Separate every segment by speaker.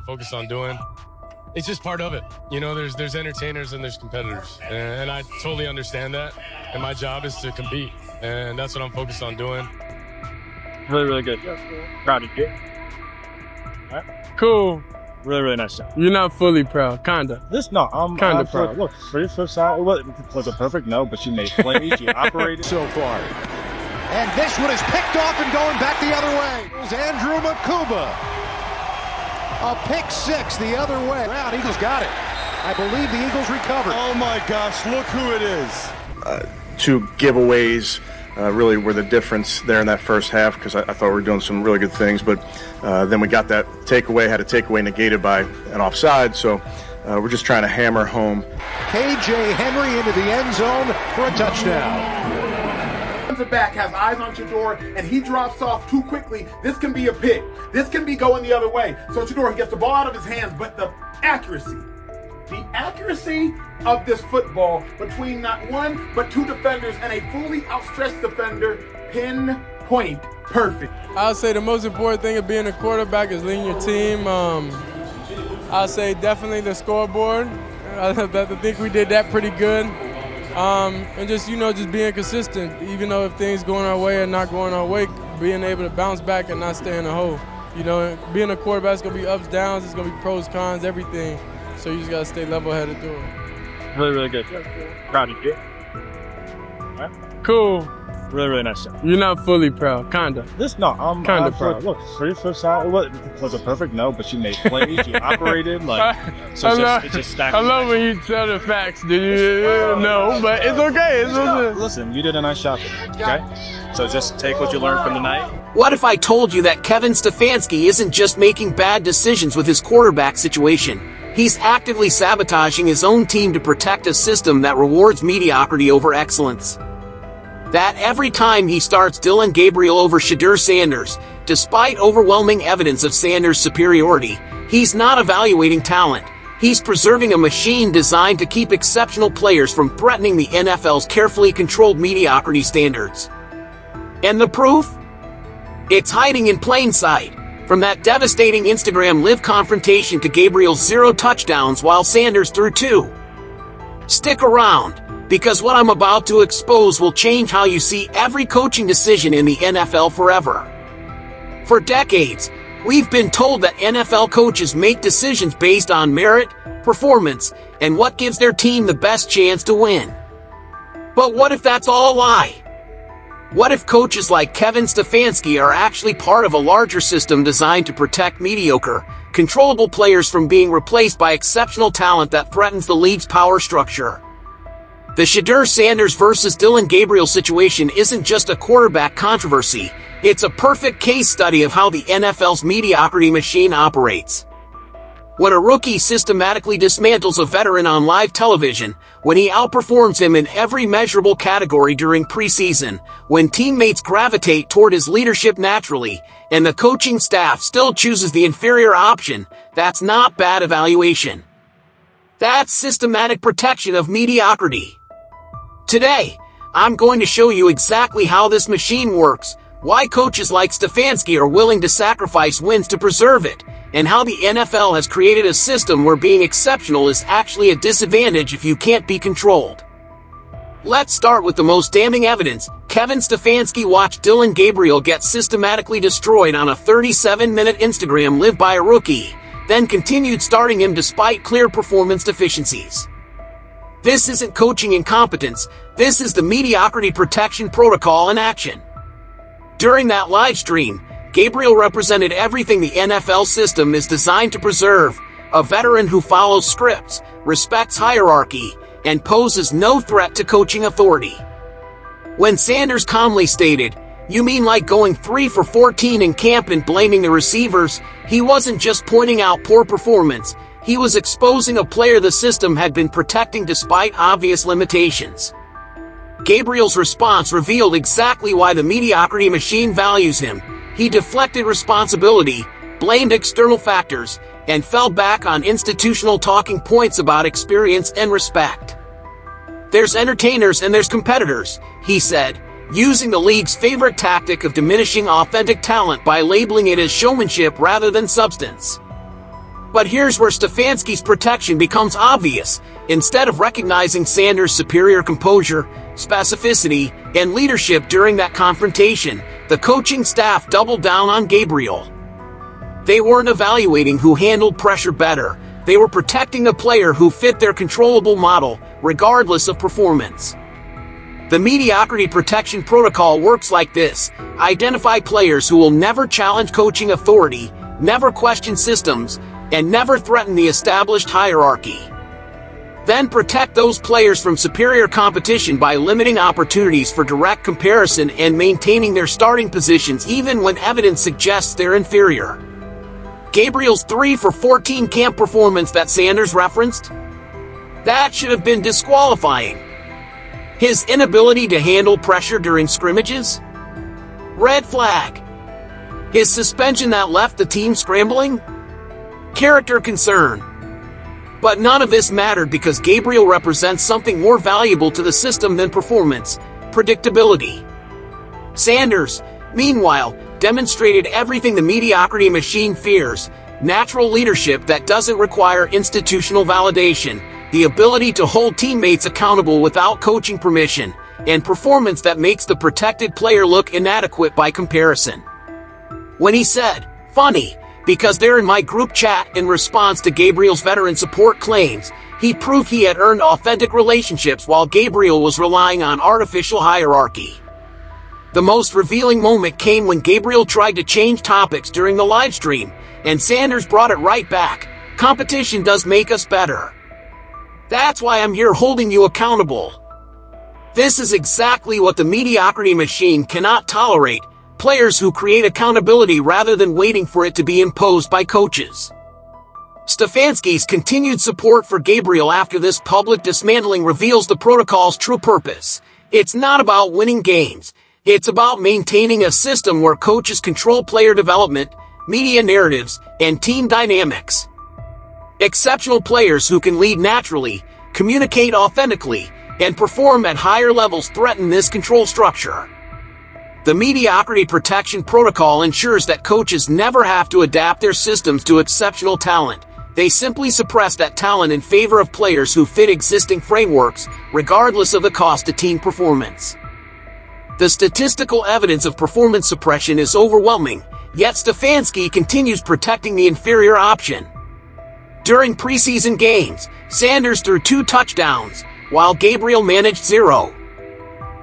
Speaker 1: focused on doing. It's just part of it. You know, there's entertainers and there's competitors. And I totally understand that. And my job is to compete. And that's what I'm focused on doing.
Speaker 2: Really, really good. Proud of you. All right.
Speaker 3: Cool.
Speaker 2: Really, really nice job.
Speaker 3: You're not fully proud, kinda.
Speaker 2: I'm
Speaker 3: kinda proud.
Speaker 2: Look, for your first shot, was a perfect no, but you made plays, you operated so far.
Speaker 4: And this one is picked off and going back the other way. It was Andrew Makuba. A pick six the other way. Eagles got it. I believe the Eagles recovered.
Speaker 5: Oh my gosh, look who it is.
Speaker 6: 2 giveaways really were the difference there in that first half, because I thought we were doing some really good things, but then we got that takeaway, had a takeaway negated by an offside, so we're just trying to hammer home.
Speaker 4: KJ Henry into the end zone for a touchdown.
Speaker 7: Defensive back has eyes on Shedeur and he drops off too quickly. This can be a pick. This can be going the other way. So Shedeur, he gets the ball out of his hands, but the accuracy of this football between not one but 2 defenders and a fully outstretched defender, pinpoint perfect.
Speaker 3: I'll say the most important thing of being a quarterback is leading your team. I'll say definitely the scoreboard. I think we did that pretty good. And just being consistent, even though if things going our way or not going our way, being able to bounce back and not stay in the hole. You know, being a quarterback is going to be ups, downs, it's going to be pros, cons, everything. So you just got to stay level-headed through it.
Speaker 2: Really, really good. Proud of you. All right.
Speaker 3: Cool.
Speaker 2: Really, really nice job.
Speaker 3: You're not fully proud, kinda.
Speaker 2: I'm
Speaker 3: kinda proud.
Speaker 2: Look, for your first shot, it was a perfect no, but you made plays, you operated, it just stacked.
Speaker 3: I love when you tell the facts, did you? No, but it's okay.
Speaker 2: Listen, you did a nice job, okay? So just take what you learned from tonight.
Speaker 8: What if I told you that Kevin Stefanski isn't just making bad decisions with his quarterback situation? He's actively sabotaging his own team to protect a system that rewards mediocrity over excellence. That every time he starts Dillon Gabriel over Shedeur Sanders, despite overwhelming evidence of Sanders' superiority, he's not evaluating talent. He's preserving a machine designed to keep exceptional players from threatening the NFL's carefully controlled mediocrity standards. And the proof? It's hiding in plain sight. From that devastating Instagram Live confrontation to Gabriel's 0 touchdowns while Sanders threw 2. Stick around, because what I'm about to expose will change how you see every coaching decision in the NFL forever. For decades, we've been told that NFL coaches make decisions based on merit, performance, and what gives their team the best chance to win. But what if that's all a lie? What if coaches like Kevin Stefanski are actually part of a larger system designed to protect mediocre, controllable players from being replaced by exceptional talent that threatens the league's power structure? The Shedeur Sanders versus Dillon Gabriel situation isn't just a quarterback controversy, it's a perfect case study of how the NFL's mediocrity machine operates. When a rookie systematically dismantles a veteran on live television, when he outperforms him in every measurable category during preseason, when teammates gravitate toward his leadership naturally, and the coaching staff still chooses the inferior option, that's not bad evaluation. That's systematic protection of mediocrity. Today, I'm going to show you exactly how this machine works, why coaches like Stefanski are willing to sacrifice wins to preserve it, and how the NFL has created a system where being exceptional is actually a disadvantage if you can't be controlled. Let's start with the most damning evidence. Kevin Stefanski watched Dillon Gabriel get systematically destroyed on a 37-minute Instagram Live by a rookie, then continued starting him despite clear performance deficiencies. This isn't coaching incompetence, this is the mediocrity protection protocol in action. During that live stream, Gabriel represented everything the NFL system is designed to preserve: a veteran who follows scripts, respects hierarchy, and poses no threat to coaching authority. When Sanders calmly stated, "You mean like going 3 for 14 in camp and blaming the receivers?" he wasn't just pointing out poor performance, he was exposing a player the system had been protecting despite obvious limitations. Gabriel's response revealed exactly why the mediocrity machine values him. He deflected responsibility, blamed external factors, and fell back on institutional talking points about experience and respect. "There's entertainers and there's competitors," he said, using the league's favorite tactic of diminishing authentic talent by labeling it as showmanship rather than substance. But here's where Stefanski's protection becomes obvious. Instead of recognizing Sanders' superior composure, specificity, and leadership during that confrontation, the coaching staff doubled down on Gabriel. They weren't evaluating who handled pressure better. They were protecting a player who fit their controllable model, regardless of performance. The mediocrity protection protocol works like this. Identify players who will never challenge coaching authority, never question systems, and never threaten the established hierarchy. Then protect those players from superior competition by limiting opportunities for direct comparison and maintaining their starting positions even when evidence suggests they're inferior. Gabriel's 3 for 14 camp performance that Sanders referenced? That should have been disqualifying. His inability to handle pressure during scrimmages? Red flag. His suspension that left the team scrambling? Character concern. But none of this mattered because Gabriel represents something more valuable to the system than performance: predictability. Sanders, meanwhile, demonstrated everything the mediocrity machine fears: natural leadership that doesn't require institutional validation, the ability to hold teammates accountable without coaching permission, and performance that makes the protected player look inadequate by comparison. When he said, "Funny, because they're in my group chat," in response to Gabriel's veteran support claims, he proved he had earned authentic relationships while Gabriel was relying on artificial hierarchy. The most revealing moment came when Gabriel tried to change topics during the live stream, and Sanders brought it right back. "Competition does make us better. That's why I'm here holding you accountable." This is exactly what the mediocrity machine cannot tolerate: players who create accountability rather than waiting for it to be imposed by coaches. Stefanski's continued support for Gabriel after this public dismantling reveals the protocol's true purpose. It's not about winning games. It's about maintaining a system where coaches control player development, media narratives, and team dynamics. Exceptional players who can lead naturally, communicate authentically, and perform at higher levels threaten this control structure. The mediocrity protection protocol ensures that coaches never have to adapt their systems to exceptional talent. They simply suppress that talent in favor of players who fit existing frameworks, regardless of the cost to team performance. The statistical evidence of performance suppression is overwhelming, yet Stefanski continues protecting the inferior option. During preseason games, Sanders threw 2 touchdowns, while Gabriel managed 0.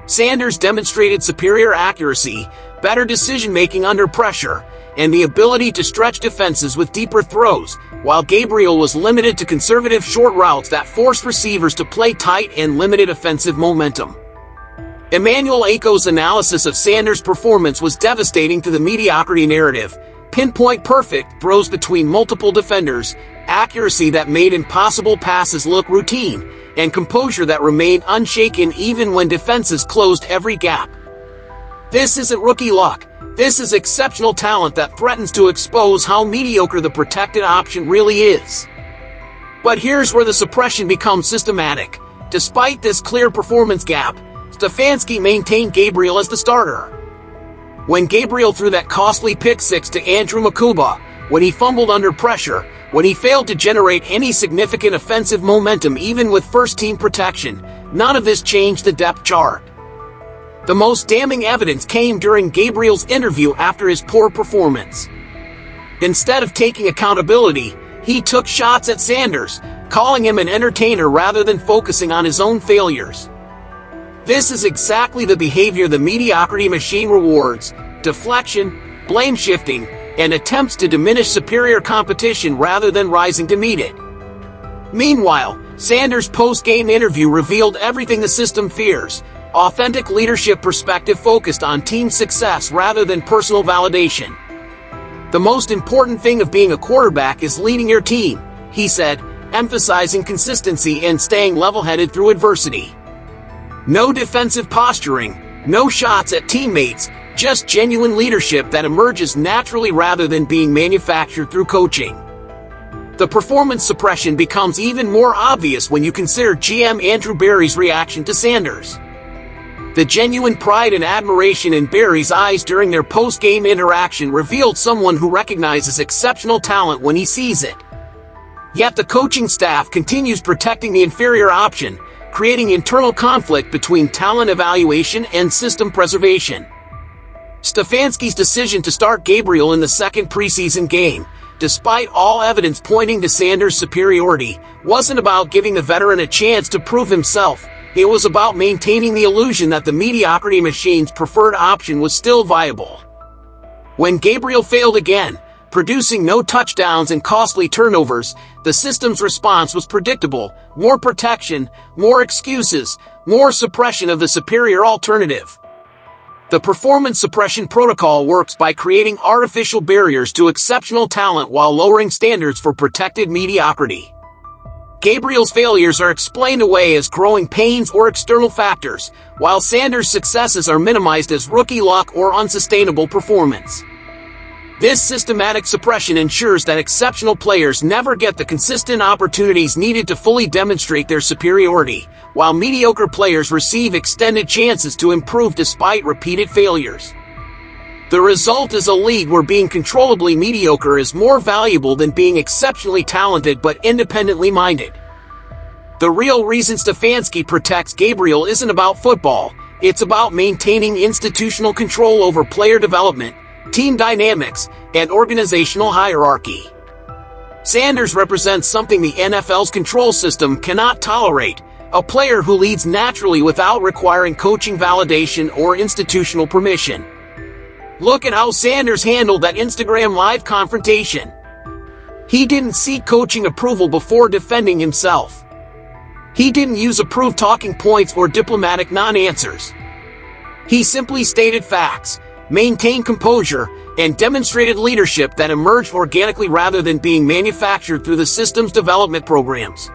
Speaker 8: Sanders demonstrated superior accuracy, better decision-making under pressure, and the ability to stretch defenses with deeper throws, while Gabriel was limited to conservative short routes that forced receivers to play tight and limited offensive momentum. Emmanuel Ako's analysis of Sanders' performance was devastating to the mediocrity narrative: pinpoint perfect throws between multiple defenders, accuracy that made impossible passes look routine, and composure that remained unshaken even when defenses closed every gap. This isn't rookie luck. This is exceptional talent that threatens to expose how mediocre the protected option really is. But here's where the suppression becomes systematic. Despite this clear performance gap, Stefanski maintained Gabriel as the starter. When Gabriel threw that costly pick-6 to Andrew Makuba, when he fumbled under pressure, when he failed to generate any significant offensive momentum even with first-team protection, none of this changed the depth chart. The most damning evidence came during Gabriel's interview after his poor performance. Instead of taking accountability, he took shots at Sanders, calling him an entertainer rather than focusing on his own failures. This is exactly the behavior the mediocrity machine rewards: deflection, blame shifting, and attempts to diminish superior competition rather than rising to meet it. Meanwhile, Sanders' post-game interview revealed everything the system fears: authentic leadership perspective focused on team success rather than personal validation. "The most important thing of being a quarterback is leading your team," he said, emphasizing consistency and staying level-headed through adversity. No defensive posturing, no shots at teammates, just genuine leadership that emerges naturally rather than being manufactured through coaching. The performance suppression becomes even more obvious when you consider GM Andrew Berry's reaction to Sanders. The genuine pride and admiration in Berry's eyes during their post-game interaction revealed someone who recognizes exceptional talent when he sees it. Yet the coaching staff continues protecting the inferior option, creating internal conflict between talent evaluation and system preservation. Stefanski's decision to start Gabriel in the second preseason game, despite all evidence pointing to Sanders' superiority, wasn't about giving the veteran a chance to prove himself. It was about maintaining the illusion that the mediocrity machine's preferred option was still viable. When Gabriel failed again, producing no touchdowns and costly turnovers, the system's response was predictable: more protection, more excuses, more suppression of the superior alternative. The performance suppression protocol works by creating artificial barriers to exceptional talent while lowering standards for protected mediocrity. Gabriel's failures are explained away as growing pains or external factors, while Sanders' successes are minimized as rookie luck or unsustainable performance. This systematic suppression ensures that exceptional players never get the consistent opportunities needed to fully demonstrate their superiority, while mediocre players receive extended chances to improve despite repeated failures. The result is a league where being controllably mediocre is more valuable than being exceptionally talented but independently minded. The real reason Stefanski protects Gabriel isn't about football, it's about maintaining institutional control over player development, team dynamics, and organizational hierarchy. Sanders represents something the NFL's control system cannot tolerate: a player who leads naturally without requiring coaching validation or institutional permission. Look at how Sanders handled that Instagram Live confrontation. He didn't seek coaching approval before defending himself. He didn't use approved talking points or diplomatic non-answers. He simply stated facts, maintained composure, and demonstrated leadership that emerged organically rather than being manufactured through the system's development programs.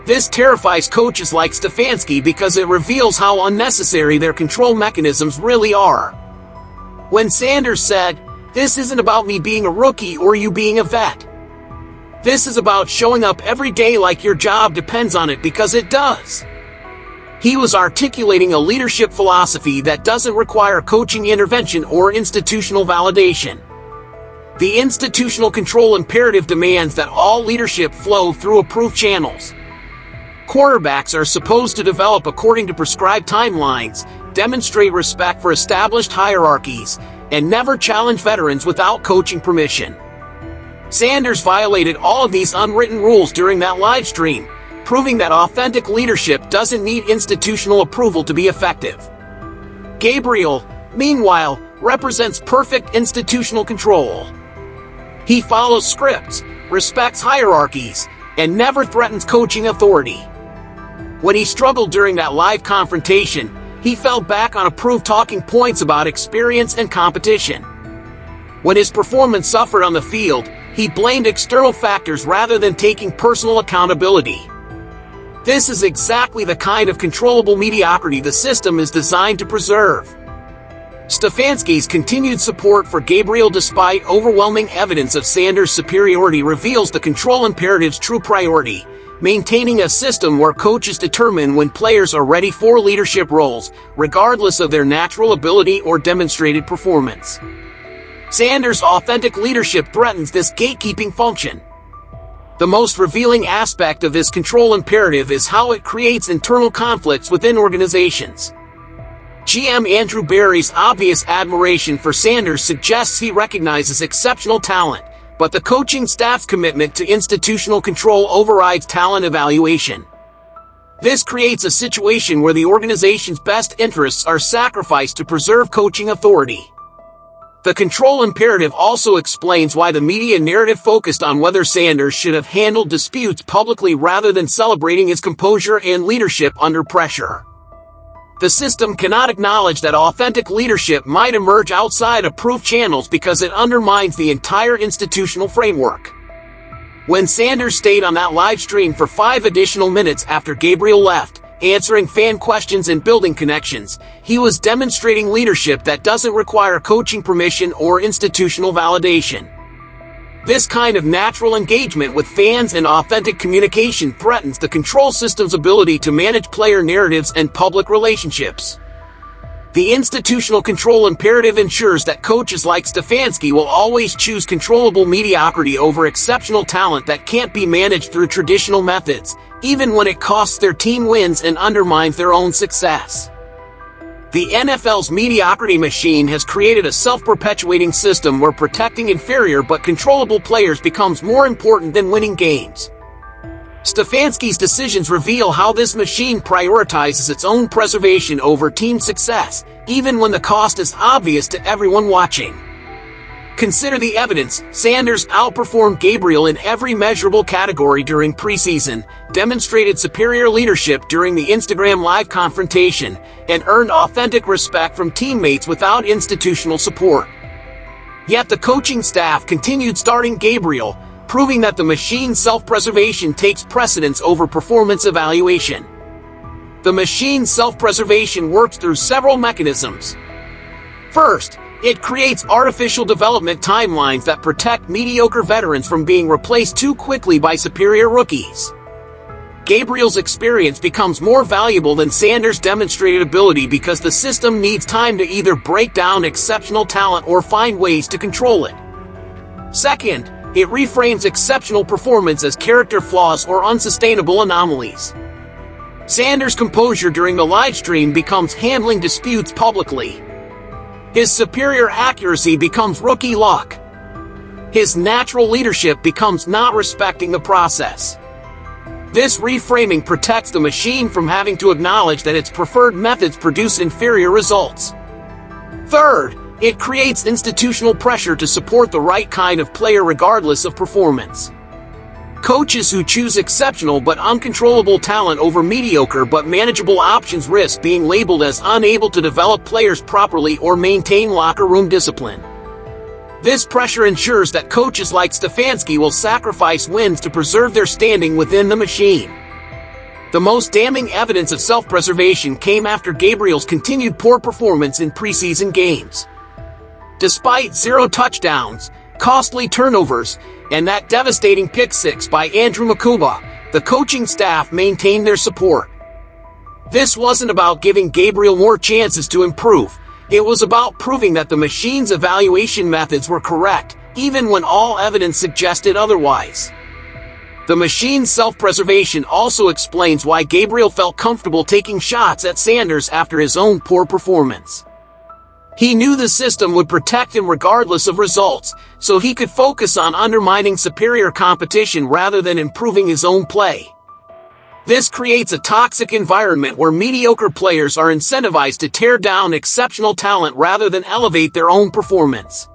Speaker 8: This terrifies coaches like Stefanski because it reveals how unnecessary their control mechanisms really are. When Sanders said, "This isn't about me being a rookie or you being a vet. This is about showing up every day like your job depends on it, because it does," he was articulating a leadership philosophy that doesn't require coaching intervention or institutional validation. The institutional control imperative demands that all leadership flow through approved channels. Quarterbacks are supposed to develop according to prescribed timelines, demonstrate respect for established hierarchies, and never challenge veterans without coaching permission. Sanders violated all of these unwritten rules during that live stream, proving that authentic leadership doesn't need institutional approval to be effective. Gabriel, meanwhile, represents perfect institutional control. He follows scripts, respects hierarchies, and never threatens coaching authority. When he struggled during that live confrontation, he fell back on approved talking points about experience and competition. When his performance suffered on the field, he blamed external factors rather than taking personal accountability. This is exactly the kind of controllable mediocrity the system is designed to preserve. Stefanski's continued support for Gabriel despite overwhelming evidence of Sanders' superiority reveals the control imperative's true priority: maintaining a system where coaches determine when players are ready for leadership roles, regardless of their natural ability or demonstrated performance. Sanders' authentic leadership threatens this gatekeeping function. The most revealing aspect of this control imperative is how it creates internal conflicts within organizations. GM Andrew Berry's obvious admiration for Sanders suggests he recognizes exceptional talent, but the coaching staff's commitment to institutional control overrides talent evaluation. This creates a situation where the organization's best interests are sacrificed to preserve coaching authority. The control imperative also explains why the media narrative focused on whether Sanders should have handled disputes publicly rather than celebrating his composure and leadership under pressure. The system cannot acknowledge that authentic leadership might emerge outside approved channels because it undermines the entire institutional framework. When Sanders stayed on that live stream for 5 additional minutes after Gabriel left, answering fan questions and building connections, he was demonstrating leadership that doesn't require coaching permission or institutional validation. This kind of natural engagement with fans and authentic communication threatens the control system's ability to manage player narratives and public relationships. The institutional control imperative ensures that coaches like Stefanski will always choose controllable mediocrity over exceptional talent that can't be managed through traditional methods, even when it costs their team wins and undermines their own success. The NFL's mediocrity machine has created a self-perpetuating system where protecting inferior but controllable players becomes more important than winning games. Stefanski's decisions reveal how this machine prioritizes its own preservation over team success, even when the cost is obvious to everyone watching. Consider the evidence. Sanders outperformed Gabriel in every measurable category during preseason, demonstrated superior leadership during the Instagram Live confrontation, and earned authentic respect from teammates without institutional support. Yet the coaching staff continued starting Gabriel, proving that the machine's self-preservation takes precedence over performance evaluation. The machine's self-preservation works through several mechanisms. First, it creates artificial development timelines that protect mediocre veterans from being replaced too quickly by superior rookies. Gabriel's experience becomes more valuable than Sanders' demonstrated ability because the system needs time to either break down exceptional talent or find ways to control it. Second, it reframes exceptional performance as character flaws or unsustainable anomalies. Sanders' composure during the live stream becomes handling disputes publicly. His superior accuracy becomes rookie luck. His natural leadership becomes not respecting the process. This reframing protects the machine from having to acknowledge that its preferred methods produce inferior results. Third, it creates institutional pressure to support the right kind of player regardless of performance. Coaches who choose exceptional but uncontrollable talent over mediocre but manageable options risk being labeled as unable to develop players properly or maintain locker room discipline. This pressure ensures that coaches like Stefanski will sacrifice wins to preserve their standing within the machine. The most damning evidence of self-preservation came after Gabriel's continued poor performance in preseason games. Despite 0 touchdowns, costly turnovers, and that devastating pick six by Andrew Makuba, the coaching staff maintained their support. This wasn't about giving Gabriel more chances to improve. It was about proving that the machine's evaluation methods were correct, even when all evidence suggested otherwise. The machine's self-preservation also explains why Gabriel felt comfortable taking shots at Sanders after his own poor performance. He knew the system would protect him regardless of results, so he could focus on undermining superior competition rather than improving his own play. This creates a toxic environment where mediocre players are incentivized to tear down exceptional talent rather than elevate their own performance.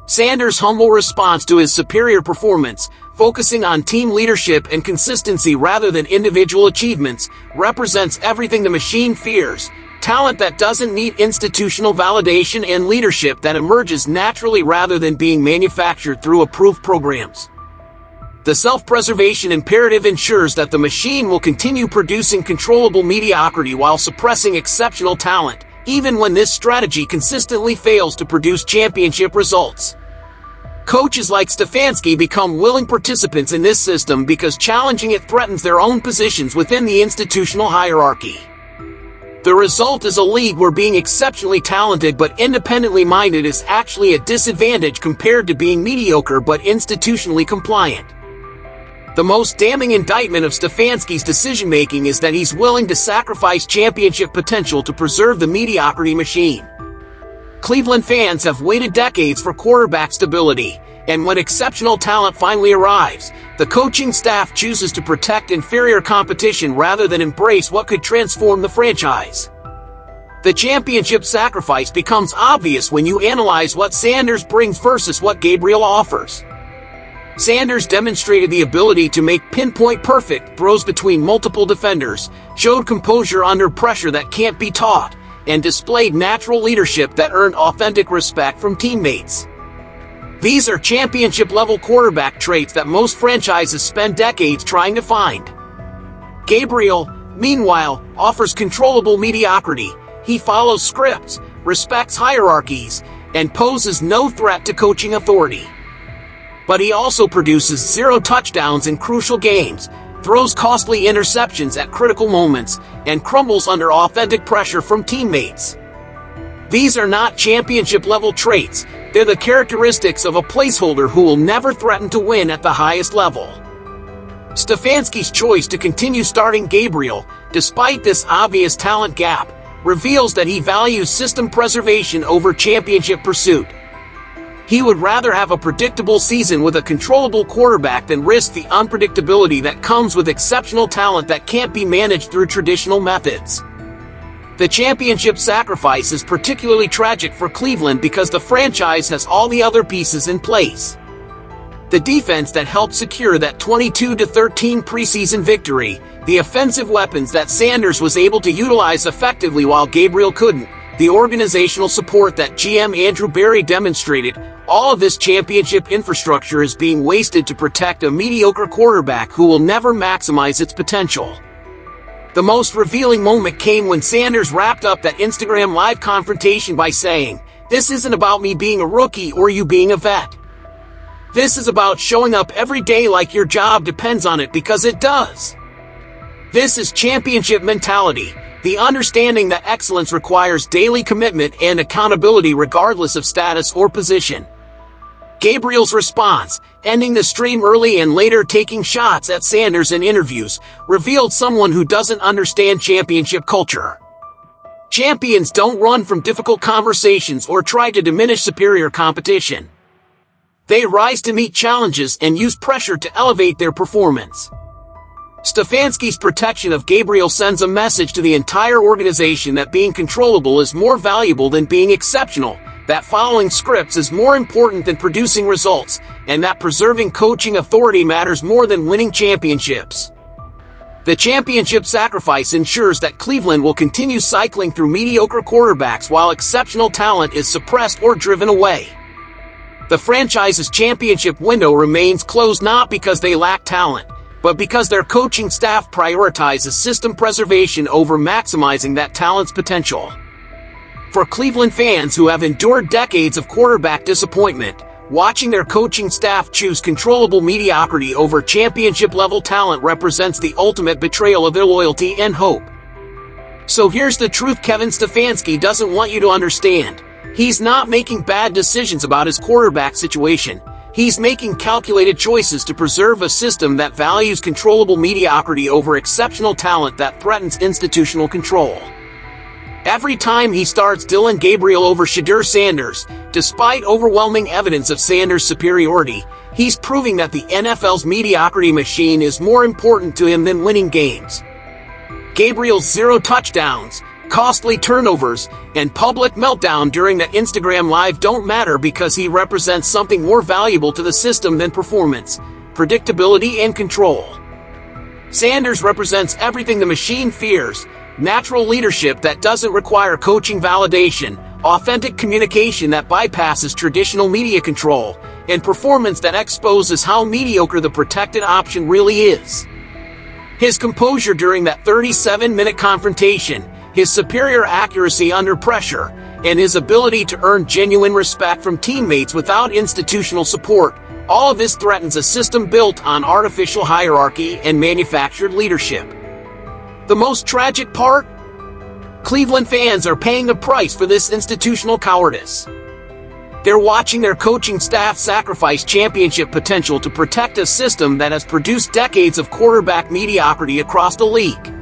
Speaker 8: Sanders' humble response to his superior performance, focusing on team leadership and consistency rather than individual achievements, represents everything the machine fears: talent that doesn't need institutional validation and leadership that emerges naturally rather than being manufactured through approved programs. The self-preservation imperative ensures that the machine will continue producing controllable mediocrity while suppressing exceptional talent, even when this strategy consistently fails to produce championship results. Coaches like Stefanski become willing participants in this system because challenging it threatens their own positions within the institutional hierarchy. The result is a league where being exceptionally talented but independently minded is actually a disadvantage compared to being mediocre but institutionally compliant. The most damning indictment of Stefanski's decision-making is that he's willing to sacrifice championship potential to preserve the mediocrity machine. Cleveland fans have waited decades for quarterback stability, and when exceptional talent finally arrives, the coaching staff chooses to protect inferior competition rather than embrace what could transform the franchise. The championship sacrifice becomes obvious when you analyze what Sanders brings versus what Gabriel offers. Sanders demonstrated the ability to make pinpoint perfect throws between multiple defenders, showed composure under pressure that can't be taught, and displayed natural leadership that earned authentic respect from teammates. These are championship-level quarterback traits that most franchises spend decades trying to find. Gabriel, meanwhile, offers controllable mediocrity. He follows scripts, respects hierarchies, and poses no threat to coaching authority. But he also produces 0 touchdowns in crucial games, throws costly interceptions at critical moments, and crumbles under authentic pressure from teammates. These are not championship-level traits. They're the characteristics of a placeholder who will never threaten to win at the highest level. Stefanski's choice to continue starting Gabriel, despite this obvious talent gap, reveals that he values system preservation over championship pursuit. He would rather have a predictable season with a controllable quarterback than risk the unpredictability that comes with exceptional talent that can't be managed through traditional methods. The championship sacrifice is particularly tragic for Cleveland because the franchise has all the other pieces in place. The defense that helped secure that 22-13 preseason victory, the offensive weapons that Sanders was able to utilize effectively while Gabriel couldn't, the organizational support that GM Andrew Berry demonstrated, all of this championship infrastructure is being wasted to protect a mediocre quarterback who will never maximize its potential. The most revealing moment came when Sanders wrapped up that Instagram Live confrontation by saying, "This isn't about me being a rookie or you being a vet. This is about showing up every day like your job depends on it, because it does." This is championship mentality, the understanding that excellence requires daily commitment and accountability regardless of status or position. Gabriel's response, ending the stream early and later taking shots at Sanders in interviews, revealed someone who doesn't understand championship culture. Champions don't run from difficult conversations or try to diminish superior competition. They rise to meet challenges and use pressure to elevate their performance. Stefanski's protection of Gabriel sends a message to the entire organization that being controllable is more valuable than being exceptional, that following scripts is more important than producing results, and that preserving coaching authority matters more than winning championships. The championship sacrifice ensures that Cleveland will continue cycling through mediocre quarterbacks while exceptional talent is suppressed or driven away. The franchise's championship window remains closed not because they lack talent, but because their coaching staff prioritizes system preservation over maximizing that talent's potential. For Cleveland fans who have endured decades of quarterback disappointment, watching their coaching staff choose controllable mediocrity over championship-level talent represents the ultimate betrayal of their loyalty and hope. So here's the truth Kevin Stefanski doesn't want you to understand. He's not making bad decisions about his quarterback situation. He's making calculated choices to preserve a system that values controllable mediocrity over exceptional talent that threatens institutional control. Every time he starts Dillon Gabriel over Shedeur Sanders, despite overwhelming evidence of Sanders' superiority, he's proving that the NFL's mediocrity machine is more important to him than winning games. Gabriel's 0 touchdowns, costly turnovers, and public meltdown during that Instagram Live don't matter because he represents something more valuable to the system than performance, predictability, and control. Sanders represents everything the machine fears: natural leadership that doesn't require coaching validation, authentic communication that bypasses traditional media control, and performance that exposes how mediocre the protected option really is. His composure during that 37-minute confrontation, his superior accuracy under pressure, and his ability to earn genuine respect from teammates without institutional support, all of this threatens a system built on artificial hierarchy and manufactured leadership. The most tragic part? Cleveland fans are paying the price for this institutional cowardice. They're watching their coaching staff sacrifice championship potential to protect a system that has produced decades of quarterback mediocrity across the league.